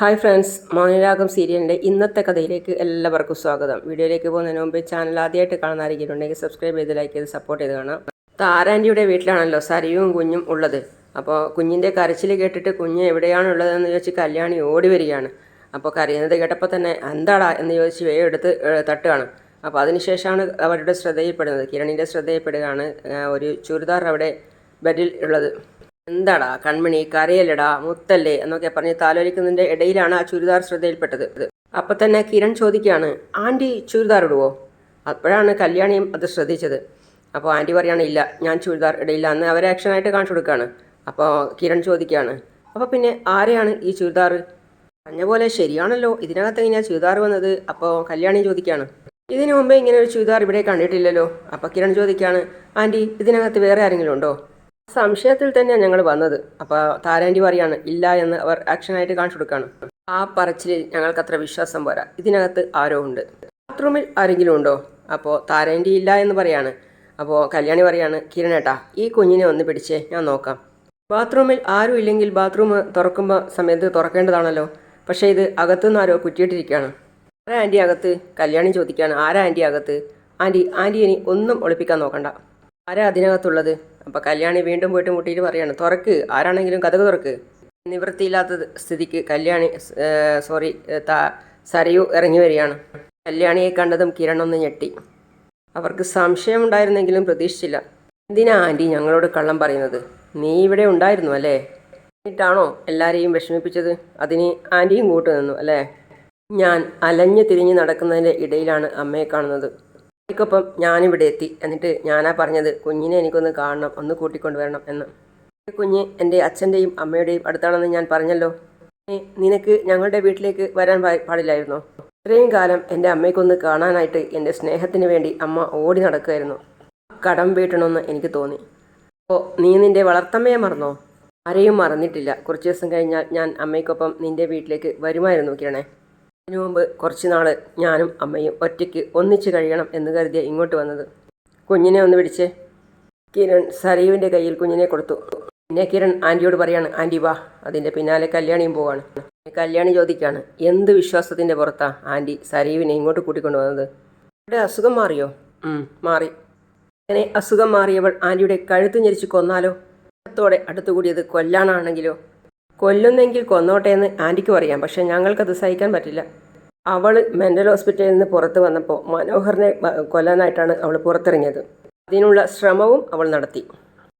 Hi friends, Mounaragam സീരിയലിൻ്റെ ഇന്നത്തെ കഥയിലേക്ക് എല്ലാവർക്കും സ്വാഗതം. വീഡിയോയിലേക്ക് പോകുന്നതിന് മുമ്പ് ചാനൽ ആദ്യമായിട്ട് കാണുന്ന ആരെങ്കിലും ഉണ്ടെങ്കിൽ സബ്സ്ക്രൈബ് ചെയ്ത് ലൈക്ക് ചെയ്ത് സപ്പോർട്ട് ചെയ്ത് കാണാം. താരാൻ്റിയുടെ വീട്ടിലാണല്ലോ സരിയും കുഞ്ഞും ഉള്ളത്. അപ്പോൾ കുഞ്ഞിൻ്റെ കരച്ചിൽ കേട്ടിട്ട് കുഞ്ഞ് എവിടെയാണുള്ളതെന്ന് ചോദിച്ച് കല്യാണി ഓടി വരികയാണ്. അപ്പോൾ കരയുന്നത് കേട്ടപ്പോൾ തന്നെ എന്താടാ എന്ന് ചോദിച്ച് വേഗം എടുത്ത് തട്ടുകയാണ്. അപ്പോൾ അതിനുശേഷമാണ് അവരുടെ ശ്രദ്ധയിൽപ്പെടുന്നത്. കിരണിൻ്റെ ശ്രദ്ധയിൽപ്പെടുകയാണ് ഒരു ചുരിദാർ അവിടെ ബെഡിൽ ഉള്ളത്. എന്താടാ കൺമണി, കരയല്ലടാ, മുത്തല്ലേ എന്നൊക്കെ പറഞ്ഞ് താലോലിക്കുന്നതിൻ്റെ ഇടയിലാണ് ആ ചുരിദാർ ശ്രദ്ധയിൽപ്പെട്ടത്. അപ്പം തന്നെ കിരൺ ചോദിക്കുകയാണ്, ആൻറ്റി ചുരിദാർ ഇടുവോ? അപ്പോഴാണ് കല്യാണിയും അത് ശ്രദ്ധിച്ചത്. അപ്പോൾ ആൻറ്റി പറയുകയാണ്, ഇല്ല, ഞാൻ ചുരിദാർ ഇടയില്ല എന്ന് അവരെ ആക്ഷനായിട്ട് കാണിച്ചു കൊടുക്കുകയാണ്. അപ്പോൾ കിരൺ ചോദിക്കുകയാണ്, അപ്പോൾ പിന്നെ ആരെയാണ് ഈ ചുരിദാർ? പറഞ്ഞ പോലെ ശരിയാണല്ലോ, ഇതിനകത്ത് എങ്ങനെയാണ് ചുരിദാർ വന്നത്? അപ്പോൾ കല്യാണി ചോദിക്കുകയാണ്, ഇതിനു മുമ്പേ ഇങ്ങനെ ഒരു ചുരിദാർ ഇവിടെ കണ്ടിട്ടില്ലല്ലോ. അപ്പോൾ കിരൺ ചോദിക്കുകയാണ്, ആൻറ്റി ഇതിനകത്ത് വേറെ ആരെങ്കിലും ഉണ്ടോ? സംശയത്തിൽ തന്നെയാണ് ഞങ്ങൾ വന്നത്. അപ്പോൾ താരാൻറ്റി പറയാണ്, ഇല്ല എന്ന് അവർ ആക്ഷനായിട്ട് കാണിച്ചു കൊടുക്കുകയാണ്. ആ പറച്ചിലിൽ ഞങ്ങൾക്കത്ര വിശ്വാസം പോരാ, ഇതിനകത്ത് ആരോ ഉണ്ട്. ബാത്റൂമിൽ ആരെങ്കിലും ഉണ്ടോ? അപ്പോൾ താരാൻറ്റി ഇല്ല എന്ന് പറയാണ്. അപ്പോൾ കല്യാണി പറയാണ്, കിരണേട്ടാ ഈ കുഞ്ഞിനെ ഒന്ന് പിടിച്ചേ, ഞാൻ നോക്കാം. ബാത്റൂമിൽ ആരും ഇല്ലെങ്കിൽ ബാത്റൂം തുറക്കുമ്പോൾ സമയത്ത് തുറക്കേണ്ടതാണല്ലോ. പക്ഷേ ഇത് അകത്തുനിന്ന് ആരോ കുറ്റിയിട്ടിരിക്കുകയാണ്. ആരാ ആൻറ്റി അകത്ത്? കല്യാണി ചോദിക്കുകയാണ്, ആരാ ആൻറ്റി അകത്ത്? ആൻറ്റി ഇനി ഒന്നും ഒളിപ്പിക്കാൻ നോക്കണ്ട, ആരാ അതിനകത്തുള്ളത്? അപ്പോൾ കല്യാണി വീണ്ടും പോയിട്ട് മുട്ടിയിട്ട് പറയാണ്, തുറക്ക്, ആരാണെങ്കിലും കഥക് തുറക്ക്. നിവൃത്തിയില്ലാത്ത സ്ഥിതിക്ക് സരയു ഇറങ്ങി വരികയാണ്. കല്യാണിയെ കണ്ടതും കിരണൊന്ന് ഞെട്ടി. അവർക്ക് സംശയമുണ്ടായിരുന്നെങ്കിലും പ്രതീക്ഷിച്ചില്ല. എന്തിനാ ആൻറ്റി ഞങ്ങളോട് കള്ളം പറയുന്നത്? നീ ഇവിടെ ഉണ്ടായിരുന്നു അല്ലേ? എന്നിട്ടാണോ എല്ലാവരെയും വിഷമിപ്പിച്ചത്? അതിന് ആൻറ്റിയും കൂട്ടു നിന്നു അല്ലേ? ഞാൻ അലഞ്ഞു തിരിഞ്ഞ് നടക്കുന്നതിൻ്റെ ഇടയിലാണ് അമ്മയെ കാണുന്നത്. എനിക്കൊപ്പം ഞാനിവിടെ എത്തി. എന്നിട്ട് ഞാനാ പറഞ്ഞത്, കുഞ്ഞിനെ എനിക്കൊന്ന് കാണണം, ഒന്ന് കൂട്ടിക്കൊണ്ടുവരണം എന്ന്. കുഞ്ഞ് എൻ്റെ അച്ഛൻ്റെയും അമ്മയുടെയും അടുത്താണെന്ന് ഞാൻ പറഞ്ഞല്ലോ. നിനക്ക് ഞങ്ങളുടെ വീട്ടിലേക്ക് വരാൻ പാടില്ലായിരുന്നോ? ഇത്രയും കാലം എൻ്റെ അമ്മയ്ക്കൊന്ന് കാണാനായിട്ട് എൻ്റെ സ്നേഹത്തിന് വേണ്ടി അമ്മ ഓടി നടക്കുമായിരുന്നു. കടം വീട്ടണമെന്ന് എനിക്ക് തോന്നി. അപ്പോൾ നീ നിൻ്റെ വളർത്തമ്മയെ മറന്നോ? ആരെയും മറന്നിട്ടില്ല. കുറച്ച് ദിവസം കഴിഞ്ഞാൽ ഞാൻ അമ്മയ്ക്കൊപ്പം നിൻ്റെ വീട്ടിലേക്ക് വരുമായിരുന്നു കിരണേ. അതിനു മുമ്പ് കുറച്ച് നാൾ ഞാനും അമ്മയും ഒറ്റയ്ക്ക് ഒന്നിച്ച് കഴിയണം എന്ന് കരുതിയ ഇങ്ങോട്ട് വന്നത്. കുഞ്ഞിനെ ഒന്ന് പിടിച്ചേ. കിരൺ സരയുവിൻ്റെ കയ്യിൽ കുഞ്ഞിനെ കൊടുത്തു. പിന്നെ കിരൺ ആൻറ്റിയോട് പറയാണ്, ആൻറ്റി വാ. അതിൻ്റെ പിന്നാലെ കല്യാണിയും പോവാണ്. കല്യാണി ചോദിക്കുകയാണ്, എന്ത് വിശ്വാസത്തിൻ്റെ പുറത്താ ആൻറ്റി സരയുവിനെ ഇങ്ങോട്ട് കൂട്ടിക്കൊണ്ടുവന്നത്? ഇവിടെ അസുഖം മാറിയോ? മാറി. അങ്ങനെ അസുഖം മാറിയവൾ ആൻറ്റിയുടെ കഴുത്ത് ഞെരിച്ച് കൊന്നാലോ? ത്തോടെ അടുത്തുകൂടിയത് കൊല്ലാനാണെങ്കിലോ? കൊല്ലുന്നെങ്കിൽ കൊന്നോട്ടെ എന്ന് ആൻറ്റിക്കും അറിയാം. പക്ഷേ ഞങ്ങൾക്കത് സഹിക്കാൻ പറ്റില്ല. അവൾ മെൻ്റൽ ഹോസ്പിറ്റലിൽ നിന്ന് പുറത്ത് വന്നപ്പോൾ മനോഹറിനെ കൊല്ലാനായിട്ടാണ് അവൾ പുറത്തിറങ്ങിയത്. അതിനുള്ള ശ്രമവും അവൾ നടത്തി.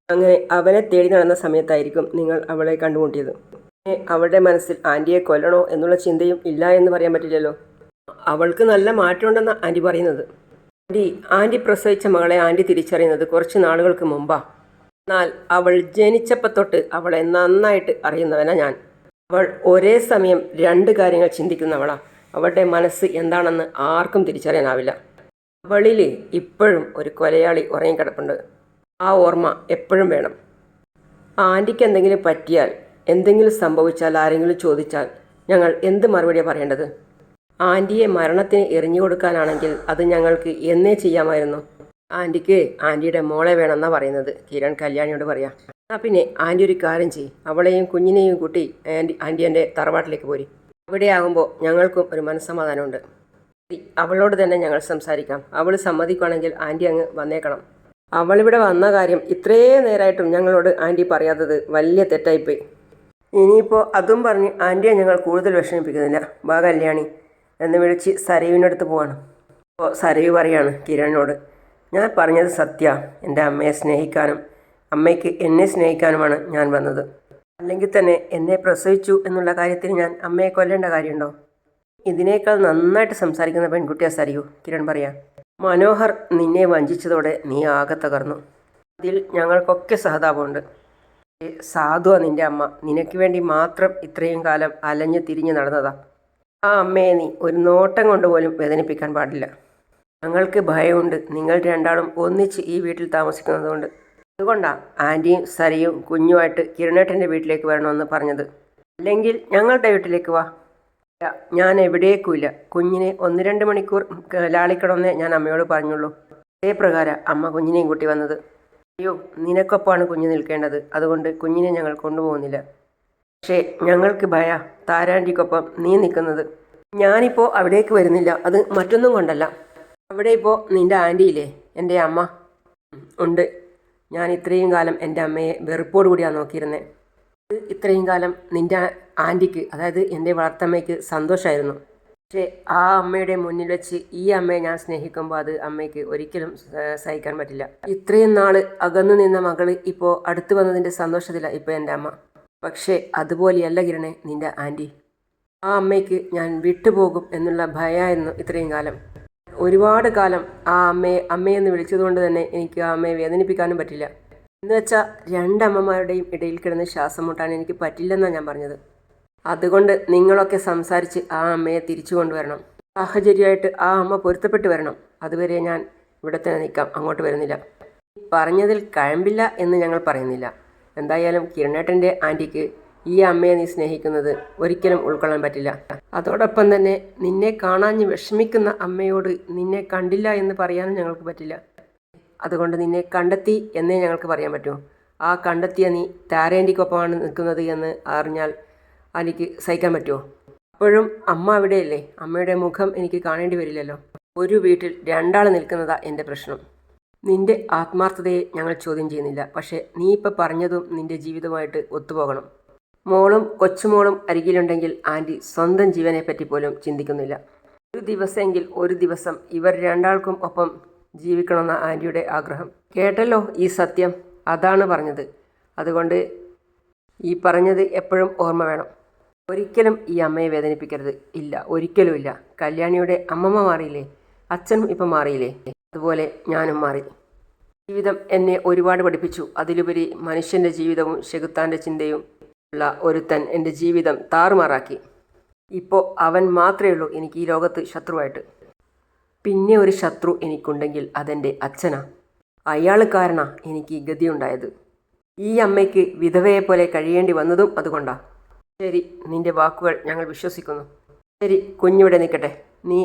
അങ്ങനെ അവനെ തേടി നടന്ന സമയത്തായിരിക്കും നിങ്ങൾ അവളെ കണ്ടുമുട്ടിയത്. അവളുടെ മനസ്സിൽ ആൻറ്റിയെ കൊല്ലണോ എന്നുള്ള ചിന്തയും ഇല്ല എന്ന് പറയാൻ പറ്റില്ലല്ലോ. അവൾക്ക് നല്ല മാറ്റമുണ്ടെന്നാണ് ആൻറ്റി പറയുന്നത്. ആൻറ്റി പ്രസവിച്ച മകളെ ആൻറ്റി തിരിച്ചറിയുന്നത് കുറച്ച് നാളുകൾക്ക് മുമ്പാണ്. എന്നാൽ അവൾ ജനിച്ചപ്പോൾ തൊട്ട് അവളെ നന്നായിട്ട് അറിയുന്നവനാണ് ഞാൻ. അവൾ ഒരേ സമയം രണ്ട് കാര്യങ്ങൾ ചിന്തിക്കുന്നവളാണ്. അവളുടെ മനസ്സ് എന്താണെന്ന് ആർക്കും തിരിച്ചറിയാനാവില്ല. അവളിൽ ഇപ്പോഴും ഒരു കൊലയാളി ഉറങ്ങിക്കിടപ്പുണ്ട്. ആ ഓർമ്മ എപ്പോഴും വേണം. ആൻറ്റിക്ക് എന്തെങ്കിലും പറ്റിയാൽ, എന്തെങ്കിലും സംഭവിച്ചാൽ, ആരെങ്കിലും ചോദിച്ചാൽ ഞങ്ങൾ എന്ത് മറുപടിയാണ് പറയേണ്ടത്? ആൻറ്റിയെ മരണത്തിന് എറിഞ്ഞു കൊടുക്കാനാണെങ്കിൽ അത് ഞങ്ങൾക്ക് എന്നേ ചെയ്യാമായിരുന്നു. ആൻറ്റിക്ക് ആൻറ്റിയുടെ മോളെ വേണമെന്നാണ് പറയുന്നത്. കിരൺ കല്യാണിയോട് പറയാം. പിന്നെ ആൻറ്റി ഒരു കാര്യം ചെയ്യും, അവളെയും കുഞ്ഞിനെയും കൂട്ടി ആൻറ്റി എൻ്റെ തറവാട്ടിലേക്ക് പോരി. ഇവിടെ ആകുമ്പോൾ ഞങ്ങൾക്കും ഒരു മനസ്സമാധാനമുണ്ട്. അവളോട് തന്നെ ഞങ്ങൾ സംസാരിക്കാം. അവൾ സമ്മതിക്കുകയാണെങ്കിൽ ആൻറ്റി അങ്ങ് വന്നേക്കണം. അവളിവിടെ വന്ന കാര്യം ഇത്രയും നേരമായിട്ടും ഞങ്ങളോട് ആൻറ്റി പറയാത്തത് വലിയ തെറ്റായിപ്പോയി. ഇനിയിപ്പോൾ അതും പറഞ്ഞ് ആൻറ്റിയെ ഞങ്ങൾ കൂടുതൽ വിഷമിപ്പിക്കുന്നില്ല. വാ കല്യാണി എന്ന് വിളിച്ച് സരയുവിനടുത്ത് പോവാണ്. അപ്പോൾ സരയു പറയാണ് കിരണിനോട്, ഞാൻ പറഞ്ഞത് സത്യ. എൻ്റെ അമ്മയെ സ്നേഹിക്കാനും അമ്മയ്ക്ക് എന്നെ സ്നേഹിക്കാനുമാണ് ഞാൻ വന്നത്. അല്ലെങ്കിൽ തന്നെ എന്നെ പ്രസവിച്ചു എന്നുള്ള കാര്യത്തിൽ ഞാൻ അമ്മയെ കൊല്ലേണ്ട കാര്യമുണ്ടോ? ഇതിനേക്കാൾ നന്നായിട്ട് സംസാരിക്കുന്ന പെൺകുട്ടിയാണ് സരയു, കിരൺ പറയാം. മനോഹർ നിന്നെ വഞ്ചിച്ചതോടെ നീ ആകെ തകർന്നു. അതിൽ ഞങ്ങൾക്കൊക്കെ സഹതാപമുണ്ട്. സാധുവാണ് നിൻ്റെ അമ്മ. നിനക്ക് വേണ്ടി മാത്രം ഇത്രയും കാലം അലഞ്ഞു തിരിഞ്ഞ് നടന്നതാ. ആ അമ്മയെ നീ ഒരു നോട്ടം കൊണ്ട് പോലും വേദനിപ്പിക്കാൻ പാടില്ല. ഞങ്ങൾക്ക് ഭയമുണ്ട് നിങ്ങൾ രണ്ടാളും ഒന്നിച്ച് ഈ വീട്ടിൽ താമസിക്കുന്നതുകൊണ്ട്. അതുകൊണ്ടാണ് ആൻറ്റിയും സരയും കുഞ്ഞുമായിട്ട് കിരണേട്ടൻ്റെ വീട്ടിലേക്ക് വരണമെന്ന് പറഞ്ഞത്. അല്ലെങ്കിൽ ഞങ്ങളുടെ വീട്ടിലേക്ക് വാ. ഞാൻ എവിടേക്കുമില്ല. കുഞ്ഞിനെ 1-2 മണിക്കൂർ ലാളിക്കണമെന്നേ ഞാൻ അമ്മയോട് പറഞ്ഞുള്ളൂ. അതേ പ്രകാരം അമ്മ കുഞ്ഞിനെയും കൂട്ടി വന്നത്. അയ്യോ, നിനക്കൊപ്പമാണ് കുഞ്ഞ് നിൽക്കേണ്ടത്. അതുകൊണ്ട് കുഞ്ഞിനെ ഞങ്ങൾ കൊണ്ടുപോകുന്നില്ല. പക്ഷേ ഞങ്ങൾക്ക് ഭയ താരാൻറ്റിക്കൊപ്പം നീ നിൽക്കുന്നത്. ഞാനിപ്പോൾ അവിടേക്ക് വരുന്നില്ല. അത് മറ്റൊന്നും കൊണ്ടല്ല. അവിടെ ഇപ്പോൾ നിൻ്റെ ആൻറ്റിയില്ലേ, എൻ്റെ അമ്മ ഉണ്ട്. ഞാൻ ഇത്രയും കാലം എൻ്റെ അമ്മയെ വെറുപ്പോടു കൂടിയാണ് നോക്കിയിരുന്നത്. ഇത്രയും കാലം നിൻ്റെ ആൻറ്റിക്ക്, അതായത് എൻ്റെ വളർത്തമ്മയ്ക്ക് സന്തോഷമായിരുന്നു. പക്ഷേ ആ അമ്മയുടെ മുന്നിൽ വെച്ച് ഈ അമ്മയെ ഞാൻ സ്നേഹിക്കുമ്പോൾ അത് അമ്മയ്ക്ക് ഒരിക്കലും സഹിക്കാൻ പറ്റില്ല. ഇത്രയും നാൾ അകന്നു നിന്ന മകള് ഇപ്പോൾ അടുത്ത് വന്നതിൻ്റെ സന്തോഷത്തിലാണ് ഇപ്പോൾ എൻ്റെ അമ്മ. പക്ഷേ അതുപോലെയല്ല കിരണേ നിൻ്റെ ആൻറ്റി. ആ അമ്മയ്ക്ക് ഞാൻ വിട്ടുപോകും എന്നുള്ള ഭയമായിരുന്നു ഇത്രയും കാലം. ഒരുപാട് കാലം ആ അമ്മയെന്ന് വിളിച്ചതുകൊണ്ട് തന്നെ എനിക്ക് ആ അമ്മയെ വേദനിപ്പിക്കാനും പറ്റില്ല. എന്ന് വെച്ചാൽ രണ്ടമ്മമാരുടെയും ഇടയിൽ കിടന്ന് ശ്വാസം മുട്ടാൻ എനിക്ക് പറ്റില്ലെന്നാണ് ഞാൻ പറഞ്ഞത്. അതുകൊണ്ട് നിങ്ങളൊക്കെ സംസാരിച്ച് ആ അമ്മയെ തിരിച്ചു കൊണ്ടുവരണം. സാഹചര്യമായിട്ട് ആ അമ്മ പൊരുത്തപ്പെട്ട് വരണം. അതുവരെ ഞാൻ ഇവിടെ തന്നെ നിൽക്കാം, അങ്ങോട്ട് വരുന്നില്ല. പറഞ്ഞതിൽ കഴമ്പില്ല എന്ന് ഞങ്ങൾ പറയുന്നില്ല. എന്തായാലും കിരണേട്ടൻ്റെ ആൻറ്റിക്ക് ഈ അമ്മയെ നീ സ്നേഹിക്കുന്നത് ഒരിക്കലും ഉൾക്കൊള്ളാൻ പറ്റില്ല. അതോടൊപ്പം തന്നെ നിന്നെ കാണാഞ്ഞ് വിഷമിക്കുന്ന അമ്മയോട് നിന്നെ കണ്ടില്ല എന്ന് പറയാനും ഞങ്ങൾക്ക് പറ്റില്ല. അതുകൊണ്ട് നിന്നെ കണ്ടെത്തി എന്നേ ഞങ്ങൾക്ക് പറയാൻ പറ്റൂ. ആ കണ്ടെത്തിയ നീ താരേൻ്റിക്കൊപ്പമാണ് നിൽക്കുന്നത് എന്ന് അറിഞ്ഞാൽ എനിക്ക് സഹിക്കാൻ പറ്റുമോ? അപ്പോഴും അമ്മ അവിടെയല്ലേ. അമ്മയുടെ മുഖം എനിക്ക് കാണേണ്ടി വരില്ലല്ലോ. ഒരു വീട്ടിൽ രണ്ടാൾ നിൽക്കുന്നതാ എൻ്റെ പ്രശ്നം. നിന്റെ ആത്മാർത്ഥതയെ ഞങ്ങൾ ചോദ്യം ചെയ്യുന്നില്ല. പക്ഷേ നീ ഇപ്പം പറഞ്ഞതും നിന്റെ ജീവിതമായിട്ട് ഒത്തുപോകണം. മോളും കൊച്ചുമോളും അരികിലുണ്ടെങ്കിൽ ആൻറ്റി സ്വന്തം ജീവനെപ്പറ്റി പോലും ചിന്തിക്കുന്നില്ല. ഒരു ദിവസമെങ്കിൽ ഒരു ദിവസം ഇവർ രണ്ടാൾക്കും ഒപ്പം ജീവിക്കണമെന്ന ആൻറ്റിയുടെ ആഗ്രഹം. കേട്ടല്ലോ ഈ സത്യം. അതാണ് പറഞ്ഞത്. അതുകൊണ്ട് ഈ പറഞ്ഞത് എപ്പോഴും ഓർമ്മ വേണം. ഒരിക്കലും ഈ അമ്മയെ വേദനിപ്പിക്കരുത്. ഇല്ല, ഒരിക്കലും ഇല്ല. കല്യാണിയുടെ അമ്മമ്മ മാറിയില്ലേ, അച്ഛനും ഇപ്പം മാറിയില്ലേ, അതുപോലെ ഞാനും മാറി. ജീവിതം എന്നെ ഒരുപാട് പഠിപ്പിച്ചു. അതിലുപരി മനുഷ്യൻ്റെ ജീവിതവും ചെകുത്താൻ്റെ ചിന്തയും ഉള്ള ഒരുത്തൻ എൻ്റെ ജീവിതം താറുമാറാക്കി. ഇപ്പോൾ അവൻ മാത്രമേ ഉള്ളൂ എനിക്ക് ഈ ലോകത്ത് ശത്രുവായിട്ട്. പിന്നെ ഒരു ശത്രു എനിക്കുണ്ടെങ്കിൽ അതെൻ്റെ അച്ഛനാ. അയാൾ കാരണ എനിക്ക് ഈ ഗതിയുണ്ടായത്. ഈ അമ്മയ്ക്ക് വിധവയെപ്പോലെ കഴിയേണ്ടി വന്നതും അതുകൊണ്ടാണ്. ശരി, നിന്റെ വാക്കുകൾ ഞങ്ങൾ വിശ്വസിക്കുന്നു. ശരി, കുഞ്ഞിവിടെ നിൽക്കട്ടെ. നീ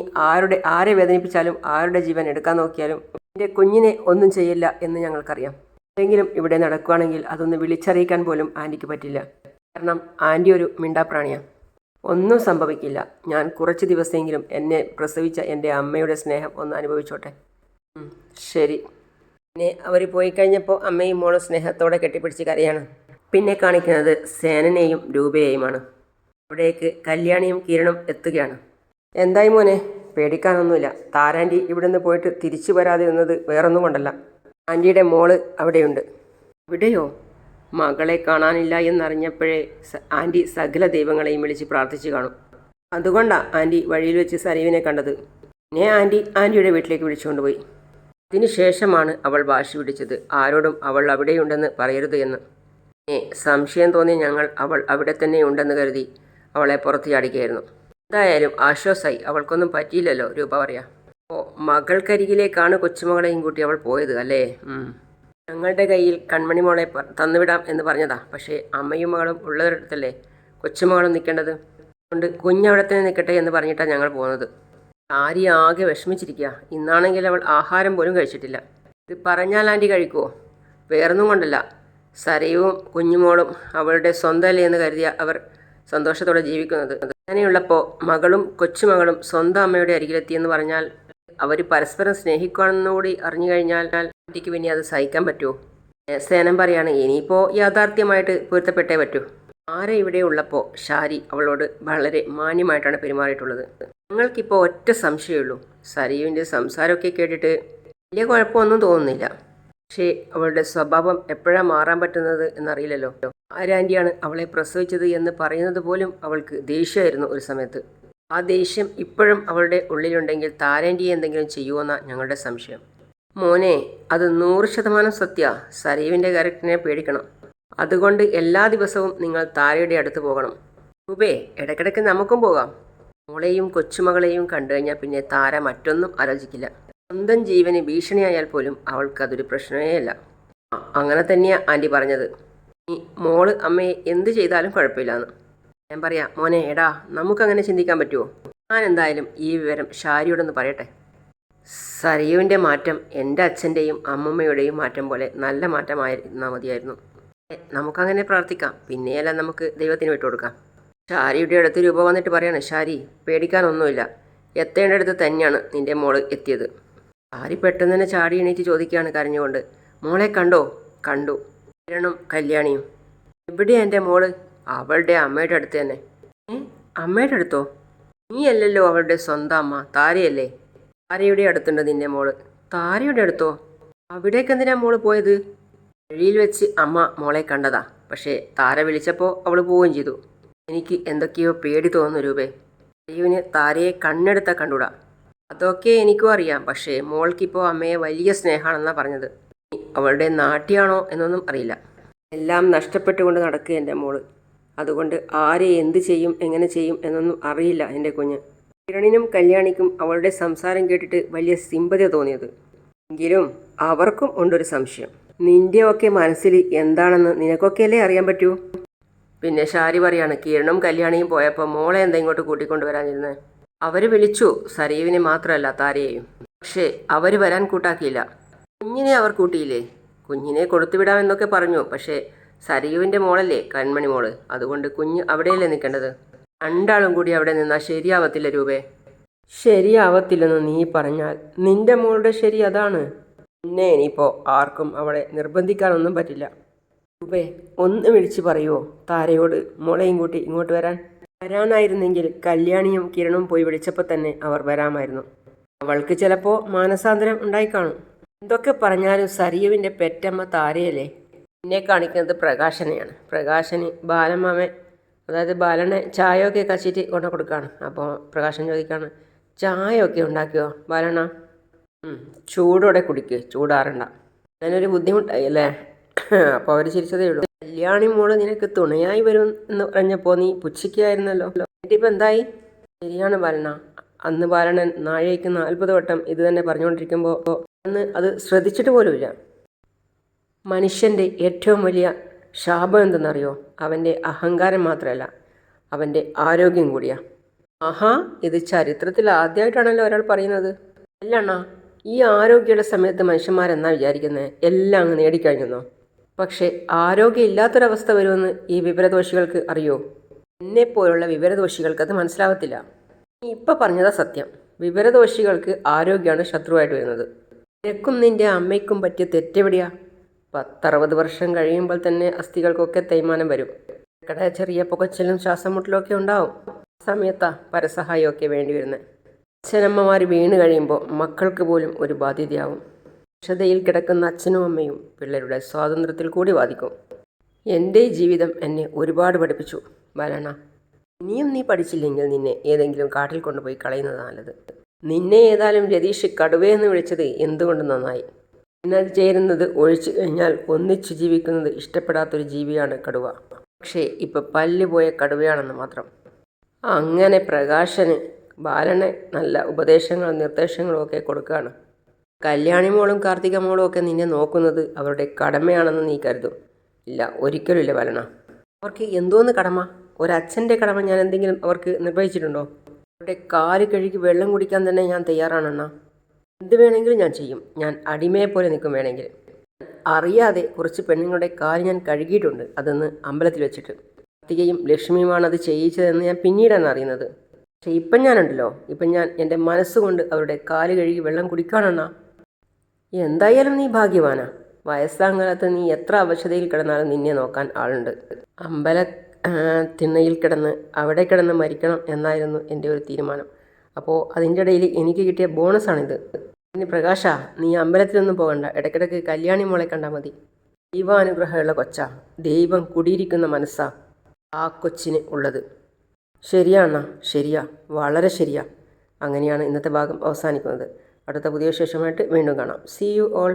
ആരെ വേദനിപ്പിച്ചാലും ആരുടെ ജീവൻ എടുക്കാൻ നോക്കിയാലും നിന്റെ കുഞ്ഞിനെ ഒന്നും ചെയ്യില്ല എന്ന് ഞങ്ങൾക്കറിയാം. എന്തെങ്കിലും ഇവിടെ നടക്കുകയാണെങ്കിൽ അതൊന്ന് വിളിച്ചറിയിക്കാൻ പോലും ആൻറ്റിക്ക് പറ്റില്ല. കാരണം ആൻറ്റി ഒരു മിണ്ടാപ്രാണിയാണ്. ഒന്നും സംഭവിക്കില്ല. ഞാൻ കുറച്ച് ദിവസമെങ്കിലും എന്നെ പ്രസവിച്ച എൻ്റെ അമ്മയുടെ സ്നേഹം ഒന്ന് അനുഭവിച്ചോട്ടെ. ശരി. പിന്നെ അവർ പോയി കഴിഞ്ഞപ്പോൾ അമ്മയും മോളും സ്നേഹത്തോടെ കെട്ടിപ്പിടിച്ച് കരയാണ്. പിന്നെ കാണിക്കുന്നത് സേനനെയും രൂപയെയുമാണ്. അവിടേക്ക് കല്യാണിയും കിരണും എത്തുകയാണ്. എന്തായി മോനെ? പേടിക്കാനൊന്നുമില്ല. താരാൻറ്റി ഇവിടുന്ന് പോയിട്ട് തിരിച്ചു വരാതിരുന്നത് വേറൊന്നും കൊണ്ടല്ല. ആൻറ്റിയുടെ മോള് അവിടെയുണ്ട്. ഇവിടെയോ? മകളെ കാണാനില്ല എന്നറിഞ്ഞപ്പോഴേ ആൻറ്റി സകല ദൈവങ്ങളെയും വിളിച്ച് പ്രാർത്ഥിച്ചു കാണും. അതുകൊണ്ടാണ് ആൻറ്റി വഴിയിൽ വെച്ച് സരീവിനെ കണ്ടത്. പിന്നെ ആൻറ്റിയുടെ വീട്ടിലേക്ക് വിളിച്ചുകൊണ്ടുപോയി. അതിനുശേഷമാണ് അവൾ വാശി പിടിച്ചത് ആരോടും അവൾ അവിടെയുണ്ടെന്ന് പറയരുത് എന്ന്. സംശയം തോന്നി ഞങ്ങൾ അവൾ അവിടെ തന്നെ ഉണ്ടെന്ന് കരുതി അവളെ പുറത്ത് ചാടിക്കുകയായിരുന്നു. എന്തായാലും ആശ്വാസമായി. അവൾക്കൊന്നും പറ്റിയില്ലല്ലോ രൂപ പറയാ. ഓ, മകൾക്കരികിലേക്കാണ് കൊച്ചുമകളെയും കൂട്ടി അവൾ പോയത് അല്ലേ? ഞങ്ങളുടെ കയ്യിൽ കൺമണി മോളെ തന്നുവിടാം എന്ന് പറഞ്ഞതാ. പക്ഷേ അമ്മയും മകളും ഉള്ളവരിടത്തല്ലേ കൊച്ചുമകളും നിൽക്കേണ്ടത്. അതുകൊണ്ട് കുഞ്ഞവിടെ തന്നെ നിൽക്കട്ടെ എന്ന് പറഞ്ഞിട്ടാണ് ഞങ്ങൾ പോകുന്നത്. ആരി ആകെ വിഷമിച്ചിരിക്കുക. ഇന്നാണെങ്കിൽ അവൾ ആഹാരം പോലും കഴിച്ചിട്ടില്ല. ഇത് പറഞ്ഞാൽ ആൻറ്റി കഴിക്കുമോ? വേറൊന്നും കൊണ്ടല്ല. സരയും കുഞ്ഞുമോളും അവളുടെ സ്വന്തമല്ലേ എന്ന് കരുതിയ അവർ സന്തോഷത്തോടെ ജീവിക്കുന്നത്. അങ്ങനെയുള്ളപ്പോൾ മകളും കൊച്ചുമകളും സ്വന്തം അമ്മയുടെ അരികിലെത്തിയെന്ന് പറഞ്ഞാൽ അവർ പരസ്പരം സ്നേഹിക്കുകയാണെന്നുകൂടി അറിഞ്ഞു കഴിഞ്ഞാൽ ആൻറ്റിക്ക് പിന്നെ അത് സഹിക്കാൻ പറ്റുമോ? സേനം പറയാണ്, ഇനിയിപ്പോൾ യാഥാർത്ഥ്യമായിട്ട് പൊരുത്തപ്പെട്ടേ പറ്റൂ. ആരെ ഇവിടെ ഉള്ളപ്പോൾ ഷാരി അവളോട് വളരെ മാന്യമായിട്ടാണ് പെരുമാറിയിട്ടുള്ളത്. ഞങ്ങൾക്കിപ്പോൾ ഒറ്റ സംശയമുള്ളൂ. സരയുവിൻ്റെ സംസാരമൊക്കെ കേട്ടിട്ട് വലിയ കുഴപ്പമൊന്നും തോന്നുന്നില്ല. പക്ഷേ അവളുടെ സ്വഭാവം എപ്പോഴാണ് മാറാൻ പറ്റുന്നത് എന്നറിയില്ലല്ലോ. ആരാൻറ്റിയാണ് അവളെ പ്രസവിച്ചത് എന്ന് പറയുന്നത് പോലും അവൾക്ക് ദേഷ്യമായിരുന്നു ഒരു സമയത്ത്. ആ ദേഷ്യം ഇപ്പോഴും അവളുടെ ഉള്ളിലുണ്ടെങ്കിൽ താരാൻറ്റിയെ എന്തെങ്കിലും ചെയ്യുമോന്നാണ് ഞങ്ങളുടെ സംശയം. മോനെ, അത് 100% സത്യ. സരീവിൻ്റെ ക്യാരക്ടറിനെ പേടിക്കണം. അതുകൊണ്ട് എല്ലാ ദിവസവും നിങ്ങൾ താരയുടെ അടുത്ത് പോകണം. രൂപേ, ഇടയ്ക്കിടയ്ക്ക് നമുക്കും പോകാം. മോളെയും കൊച്ചുമകളെയും കണ്ടു കഴിഞ്ഞാൽ പിന്നെ താര മറ്റൊന്നും ആലോചിക്കില്ല. സ്വന്തം ജീവന് ഭീഷണിയായാൽ പോലും അവൾക്കതൊരു പ്രശ്നമേ അല്ല. അങ്ങനെ തന്നെയാണ് ആൻറ്റി പറഞ്ഞത്. നീ മോള് അമ്മയെ എന്ത് ചെയ്താലും കുഴപ്പമില്ലാന്ന്. ഞാൻ പറയാം, മോനെ എടാ, നമുക്കങ്ങനെ ചിന്തിക്കാൻ പറ്റുമോ? ഞാൻ എന്തായാലും ഈ വിവരം ഷാരിയോടൊന്ന് പറയട്ടെ. സരയുവിൻ്റെ മാറ്റം എൻ്റെ അച്ഛൻ്റെയും അമ്മമ്മയുടെയും മാറ്റം പോലെ നല്ല മാറ്റമായിരുന്നാൽ മതിയായിരുന്നു. നമുക്കങ്ങനെ പ്രാർത്ഥിക്കാം. പിന്നെയല്ല നമുക്ക് ദൈവത്തിന് വിട്ടുകൊടുക്കാം. ഷാരിയുടെ അടുത്ത് രൂപ വന്നിട്ട് പറയാണ്, ഷാരി പേടിക്കാനൊന്നുമില്ല, എത്തേണ്ടടുത്ത് തന്നെയാണ് നിന്റെ മോള് എത്തിയത്. ഷാരി പെട്ടെന്ന് തന്നെ ചാടി എണീറ്റ് ചോദിക്കുകയാണ് കരഞ്ഞുകൊണ്ട്, മോളെ കണ്ടോ? കണ്ടു. കിരണും കല്യാണിയും. എവിടെയാ എൻ്റെ മോള്? അവളുടെ അമ്മയുടെ അടുത്ത് തന്നെ. അമ്മയുടെ അടുത്തോ? നീ അല്ലല്ലോ അവളുടെ സ്വന്തം അമ്മ, താരയല്ലേ? താരയുടെ അടുത്തുണ്ട് നിന്റെ മോള്. താരയുടെ അടുത്തോ? അവിടേക്ക് എന്തിനാ മോള് പോയത്? വഴിയിൽ വെച്ച് അമ്മ മോളെ കണ്ടതാ. പക്ഷേ താര വിളിച്ചപ്പോൾ അവൾ പോവുകയും ചെയ്തു. എനിക്ക് എന്തൊക്കെയോ പേടി തോന്നുന്നു രൂപേ. അയ്യുവിന് താരയെ കണ്ണെടുത്താൽ കണ്ടുകൂടാ. അതൊക്കെ എനിക്കും അറിയാം. പക്ഷേ മോൾക്കിപ്പോൾ അമ്മയെ വലിയ സ്നേഹമാണെന്നാണ് പറഞ്ഞത്. അവളുടെ നാട്യാണോ എന്നൊന്നും അറിയില്ല. എല്ലാം നഷ്ടപ്പെട്ടുകൊണ്ട് നടക്കുക എൻ്റെ മോള്. അതുകൊണ്ട് ആരെ എന്ത് ചെയ്യും എങ്ങനെ ചെയ്യും എന്നൊന്നും അറിയില്ല എൻ്റെ കുഞ്ഞ്. കിരണിനും കല്യാണിക്കും അവളുടെ സംസാരം കേട്ടിട്ട് വലിയ സിമ്പതി തോന്നിയത്. എങ്കിലും അവർക്കും ഉണ്ടൊരു സംശയം. നിൻ്റെയൊക്കെ മനസ്സിൽ എന്താണെന്ന് നിനക്കൊക്കെയല്ലേ അറിയാൻ പറ്റൂ. പിന്നെ ഷാരി പറയാണ്, കിരണും കല്യാണിയും പോയപ്പോൾ മോളെ എന്താ ഇങ്ങോട്ട് കൂട്ടിക്കൊണ്ടുവരാനിരുന്നത്? അവർ വിളിച്ചു, സരീവിനെ മാത്രമല്ല താരയെയും. പക്ഷേ അവർ വരാൻ കൂട്ടാക്കിയില്ല. കുഞ്ഞിനെ അവർ കൂട്ടിയില്ലേ? കുഞ്ഞിനെ കൊടുത്തുവിടാമെന്നൊക്കെ പറഞ്ഞു. പക്ഷേ സരീവിൻ്റെ മോളല്ലേ കൺമണി മോള്. അതുകൊണ്ട് കുഞ്ഞ് അവിടെയല്ലേ നിൽക്കേണ്ടത്. രണ്ടാളും കൂടി അവിടെ നിന്നാൽ ശരിയാവത്തില്ല രൂപേ. ശരിയാവത്തില്ലെന്ന് നീ പറഞ്ഞാൽ നിന്റെ മോളുടെ ശരി അതാണ്. പിന്നെ ഇനിയിപ്പോൾ ആർക്കും അവളെ നിർബന്ധിക്കാനൊന്നും പറ്റില്ല. രൂപേ, ഒന്ന് വിളിച്ച് പറയുമോ താരയോട് മോളെയും കൂട്ടി ഇങ്ങോട്ട് വരാനായിരുന്നെങ്കിൽ കല്യാണിയും കിരണും പോയി വിളിച്ചപ്പോൾ തന്നെ അവർ വരാമായിരുന്നു. അവൾക്ക് ചിലപ്പോൾ മാനസാന്തരം ഉണ്ടായിക്കാണും. എന്തൊക്കെ പറഞ്ഞാലും സരീവിൻ്റെ പെറ്റമ്മ താരയല്ലേ. എന്നെ കാണിക്കുന്നത് പ്രകാശനെയാണ്. പ്രകാശന് ബാലമാമൻ, അതായത് ബാലനെ ചായയൊക്കെ കച്ചിട്ട് കൊണ്ടു കൊടുക്കുകയാണ്. അപ്പോൾ പ്രകാശൻ ചോദിക്കുകയാണ്, ചായയൊക്കെ ഉണ്ടാക്കിയോ ബാലണ്ണ? ചൂടോടെ കുടിക്ക്, ചൂടാറണ്ട. അതിനൊരു ബുദ്ധിമുട്ടായി അല്ലേ? അപ്പോൾ അവർ ചിരിച്ചതേ ഉള്ളൂ. കല്യാണി മോള് നിനക്ക് തുണയായി വരും എന്ന് പറഞ്ഞപ്പോൾ നീ പുച്ഛിക്കായിരുന്നല്ലോ. എന്നിട്ടിപ്പോൾ എന്തായി? ശരിയാണ് ബാലണ്ണ. അന്ന് ബാലണ്ണൻ നാഴേക്ക് 40 വട്ടം ഇത് തന്നെ പറഞ്ഞുകൊണ്ടിരിക്കുമ്പോൾ അന്ന് അത് ശ്രദ്ധിച്ചിട്ട് പോലുമില്ല. മനുഷ്യൻ്റെ ഏറ്റവും വലിയ ശാപം എന്തെന്നറിയോ? അവൻ്റെ അഹങ്കാരം മാത്രമല്ല, അവൻ്റെ ആരോഗ്യം കൂടിയാ. ആഹാ, ഇത് ചരിത്രത്തിൽ ആദ്യമായിട്ടാണല്ലോ ഒരാൾ പറയുന്നത്. അല്ലണ്ണ, ഈ ആരോഗ്യമുള്ള സമയത്ത് മനുഷ്യന്മാരെന്നാ വിചാരിക്കുന്നത്? എല്ലാം അങ്ങ് നേടിക്കഴിഞ്ഞെന്നോ? പക്ഷേ ആരോഗ്യം ഇല്ലാത്തൊരവസ്ഥ വരുമെന്ന് ഈ വിവരദോഷികൾക്ക് അറിയോ? എന്നെപ്പോലുള്ള വിവരദോഷികൾക്ക് അത് മനസ്സിലാവത്തില്ല. നീ ഇപ്പം പറഞ്ഞതാ സത്യം. വിവരദോഷികൾക്ക് ആരോഗ്യമാണ് ശത്രുവായിട്ട് വരുന്നത്. നിനക്കും നിൻ്റെ അമ്മയ്ക്കും പറ്റിയ തെറ്റെവിടെയാ? 10-60 വർഷം കഴിയുമ്പോൾ തന്നെ അസ്ഥികൾക്കൊക്കെ തേയ്മാനം വരും. ചെറിയ പുകച്ചിലും ശ്വാസം മുട്ടലൊക്കെ ഉണ്ടാവും. സമയത്താ പരസഹായമൊക്കെ വേണ്ടി വരുന്നത്. അച്ഛനമ്മമാർ വീണ് കഴിയുമ്പോൾ മക്കൾക്ക് പോലും ഒരു ബാധ്യതയാവും. രക്ഷതയിൽ കിടക്കുന്ന അച്ഛനും അമ്മയും പിള്ളേരുടെ സ്വാതന്ത്ര്യത്തിൽ കൂടി ബാധിക്കും. എൻ്റെ ജീവിതം എന്നെ ഒരുപാട് പഠിപ്പിച്ചു ബാലണ്ണ. ഇനിയും നീ പഠിച്ചില്ലെങ്കിൽ നിന്നെ ഏതെങ്കിലും കാട്ടിൽ കൊണ്ടുപോയി കളയുന്നത് നല്ലത്. നിന്നെ ഏതായാലും രതീഷ് കടുവയെന്ന് വിളിച്ചത് എന്തുകൊണ്ട് നന്നായി. എന്നാൽ ചേരുന്നത് ഒഴിച്ചു കഴിഞ്ഞാൽ ഒന്നിച്ചു ജീവിക്കുന്നത് ഇഷ്ടപ്പെടാത്തൊരു ജീവിയാണ് കടുവ. പക്ഷേ ഇപ്പം പല്ലുപോയ കടുവയാണെന്ന് മാത്രം. അങ്ങനെ പ്രകാശന് ബാലനെ നല്ല ഉപദേശങ്ങളും നിർദ്ദേശങ്ങളും ഒക്കെ കൊടുക്കുകയാണ്. കല്യാണി മോളും കാർത്തിക മോളും ഒക്കെ നിന്നെ നോക്കുന്നത് അവരുടെ കടമയാണെന്ന് നീ കരുതും. ഇല്ല, ഒരിക്കലും ഇല്ല ബാലണ്ണ. അവർക്ക് എന്തോന്ന് കടമ? ഒരച്ഛൻ്റെ കടമ ഞാൻ എന്തെങ്കിലും അവർക്ക് നിർവഹിച്ചിട്ടുണ്ടോ? അവരുടെ കാല് കഴുകി വെള്ളം കുടിക്കാൻ തന്നെ ഞാൻ തയ്യാറാണെണ്ണ. എന്ത് വേണമെങ്കിലും ഞാൻ ചെയ്യും. ഞാൻ അടിമയെ പോലെ നിൽക്കും വേണമെങ്കിൽ. അറിയാതെ കുറച്ച് പെണ്ണുങ്ങളുടെ കാല് ഞാൻ കഴുകിയിട്ടുണ്ട്, അതെന്ന് അമ്പലത്തിൽ വെച്ചിട്ട്. കാർത്തികയും ലക്ഷ്മിയുമാണ് അത് ചെയ്യിച്ചതെന്ന് ഞാൻ പിന്നീടാണ് അറിയുന്നത്. പക്ഷേ ഇപ്പം ഞാനുണ്ടല്ലോ, ഇപ്പം ഞാൻ എൻ്റെ മനസ്സുകൊണ്ട് അവരുടെ കാല് കഴുകി വെള്ളം കുടിക്കാണെണ്ണ. എന്തായാലും നീ ഭാഗ്യവാനാ. വയസ്സാങ്കാലത്ത് നീ എത്ര അവശതയിൽ കിടന്നാലും നിന്നെ നോക്കാൻ ആളുണ്ട്. തിണ്ണയിൽ കിടന്ന് അവിടെ കിടന്ന് മരിക്കണം എന്നായിരുന്നു എൻ്റെ ഒരു തീരുമാനം. അപ്പോൾ അതിൻ്റെ ഇടയിൽ എനിക്ക് കിട്ടിയ ബോണസാണിത്. ഇനി പ്രകാശ, നീ അമ്പലത്തിലൊന്നും പോകണ്ട. ഇടയ്ക്കിടയ്ക്ക് കല്യാണി മോളെ കണ്ടാൽ മതി. ദൈവാനുഗ്രഹമുള്ള കൊച്ചാ. ദൈവം കുടിയിരിക്കുന്ന മനസ്സാ ആ കൊച്ചിന് ഉള്ളത്. ശരിയാണ? ശരിയാ, വളരെ ശരിയാ. അങ്ങനെയാണ് ഇന്നത്തെ ഭാഗം അവസാനിക്കുന്നത്. അടുത്ത പുതിയ വിശേഷമായിട്ട് വീണ്ടും കാണാം. See you all.